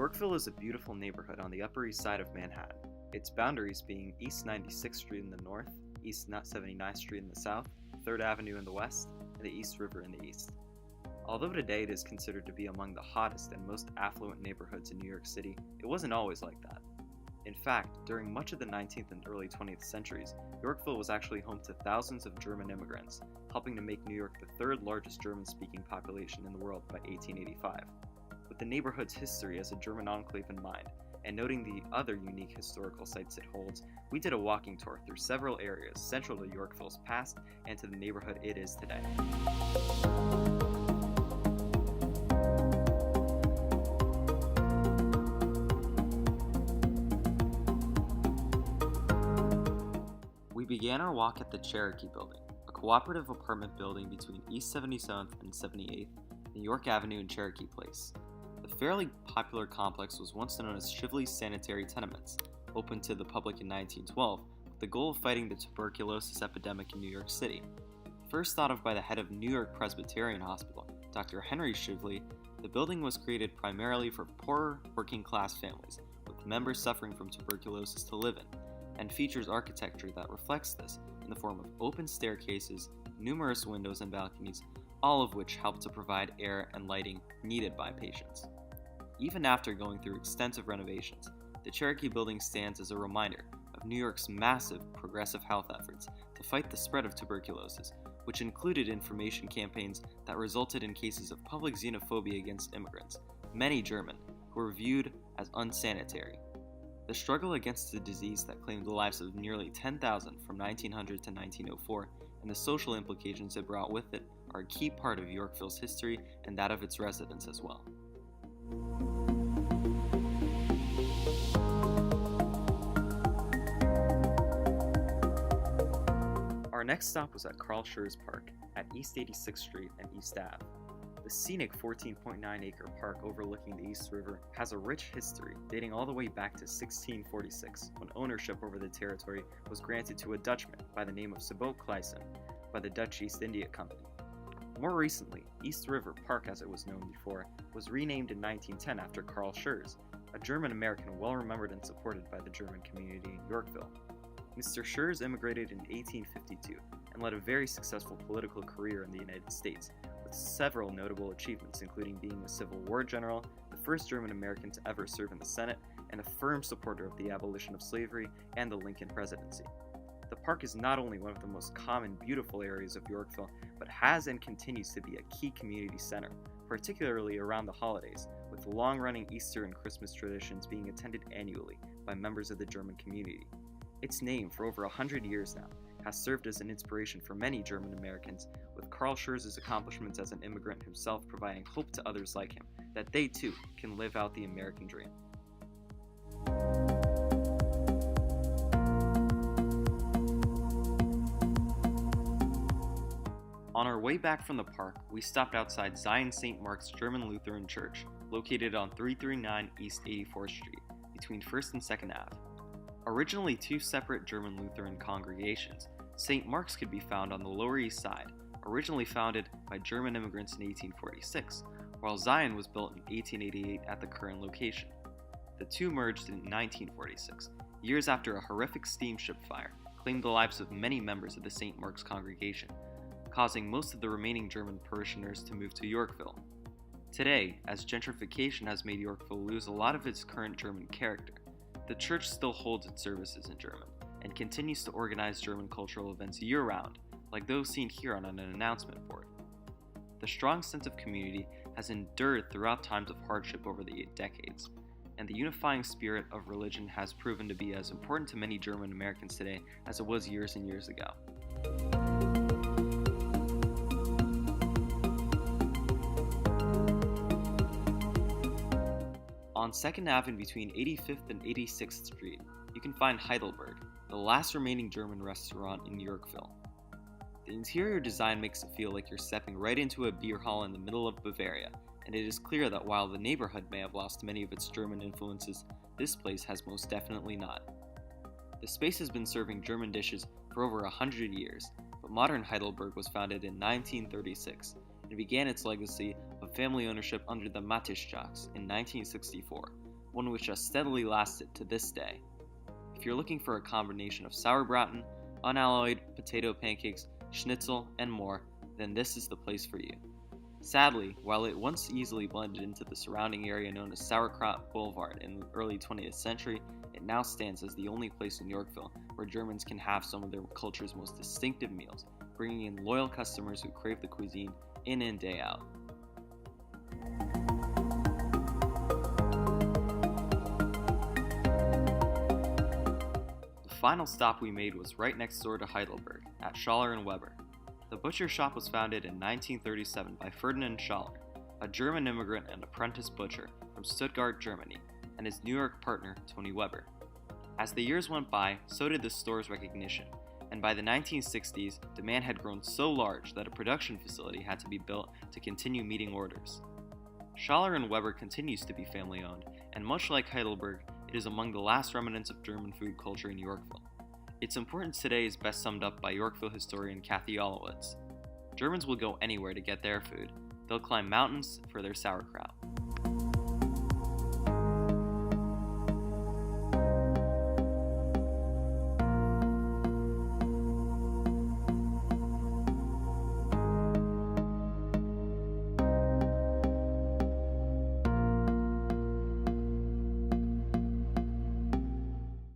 Yorkville is a beautiful neighborhood on the Upper East Side of Manhattan, its boundaries being East 96th Street in the north, East 79th Street in the south, 3rd Avenue in the west, and the East River in the east. Although today it is considered to be among the hottest and most affluent neighborhoods in New York City, it wasn't always like that. In fact, during much of the 19th and early 20th centuries, Yorkville was actually home to thousands of German immigrants, helping to make New York the third largest German-speaking population in the world by 1885. With the neighborhood's history as a German enclave in mind, and noting the other unique historical sites it holds, we did a walking tour through several areas central to Yorkville's past and to the neighborhood it is today. We began our walk at the Cherokee Building, a cooperative apartment building between East 77th and 78th, and York Avenue and Cherokee Place. The fairly popular complex was once known as Shively's Sanitary Tenements, opened to the public in 1912, with the goal of fighting the tuberculosis epidemic in New York City. First thought of by the head of New York Presbyterian Hospital, Dr. Henry Shively, the building was created primarily for poorer working-class families, with members suffering from tuberculosis to live in, and features architecture that reflects this in the form of open staircases, numerous windows and balconies, all of which help to provide air and lighting needed by patients. Even after going through extensive renovations, the Cherokee Building stands as a reminder of New York's massive progressive health efforts to fight the spread of tuberculosis, which included information campaigns that resulted in cases of public xenophobia against immigrants, many German, who were viewed as unsanitary. The struggle against the disease that claimed the lives of nearly 10,000 from 1900 to 1904 and the social implications it brought with it are a key part of Yorkville's history and that of its residents as well. Our next stop was at Carl Schurz Park at East 86th Street and East Ave. The scenic 14.9-acre park overlooking the East River has a rich history dating all the way back to 1646, when ownership over the territory was granted to a Dutchman by the name of Sebok Kleisen by the Dutch East India Company. More recently, East River Park, as it was known before, was renamed in 1910 after Carl Schurz, a German-American well remembered and supported by the German community in Yorkville. Mr. Schurz immigrated in 1852 and led a very successful political career in the United States, with several notable achievements including being a Civil War general, the first German-American to ever serve in the Senate, and a firm supporter of the abolition of slavery and the Lincoln presidency. The park is not only one of the most common beautiful areas of Yorkville, but has and continues to be a key community center, particularly around the holidays, with long-running Easter and Christmas traditions being attended annually by members of the German community. Its name, for over 100 years now, has served as an inspiration for many German Americans, with Carl Schurz's accomplishments as an immigrant himself providing hope to others like him that they too can live out the American dream. On our way back from the park, we stopped outside Zion St. Mark's German Lutheran Church, located on 339 East 84th Street, between 1st and 2nd Ave. Originally two separate German Lutheran congregations, St. Mark's could be found on the Lower East Side, originally founded by German immigrants in 1846, while Zion was built in 1888 at the current location. The two merged in 1946, years after a horrific steamship fire claimed the lives of many members of the St. Mark's congregation, causing most of the remaining German parishioners to move to Yorkville. Today, as gentrification has made Yorkville lose a lot of its current German character, the church still holds its services in German and continues to organize German cultural events year-round, like those seen here on an announcement board. The strong sense of community has endured throughout times of hardship over the decades, and the unifying spirit of religion has proven to be as important to many German Americans today as it was years and years ago. On 2nd Avenue between 85th and 86th Street, you can find Heidelberg, the last remaining German restaurant in Yorkville. The interior design makes it feel like you're stepping right into a beer hall in the middle of Bavaria, and it is clear that while the neighborhood may have lost many of its German influences, this place has most definitely not. The space has been serving German dishes for over 100 years, but modern Heidelberg was founded in 1936 and began its legacy of family ownership under the Matischjaks in 1964, one which has steadily lasted to this day. If you're looking for a combination of sauerbraten, unalloyed potato pancakes, schnitzel, and more, then this is the place for you. Sadly, while it once easily blended into the surrounding area known as Sauerkraut Boulevard in the early 20th century, it now stands as the only place in Yorkville where Germans can have some of their culture's most distinctive meals, bringing in loyal customers who crave the cuisine in and day out. The final stop we made was right next door to Heidelberg, at Schaller and Weber. The butcher shop was founded in 1937 by Ferdinand Schaller, a German immigrant and apprentice butcher from Stuttgart, Germany, and his New York partner, Tony Weber. As the years went by, so did the store's recognition, and by the 1960s, demand had grown so large that a production facility had to be built to continue meeting orders. Schaller and Weber continues to be family-owned, and much like Heidelberg, it is among the last remnants of German food culture in Yorkville. Its importance today is best summed up by Yorkville historian Kathy Olowitz. Germans will go anywhere to get their food. They'll climb mountains for their sauerkraut.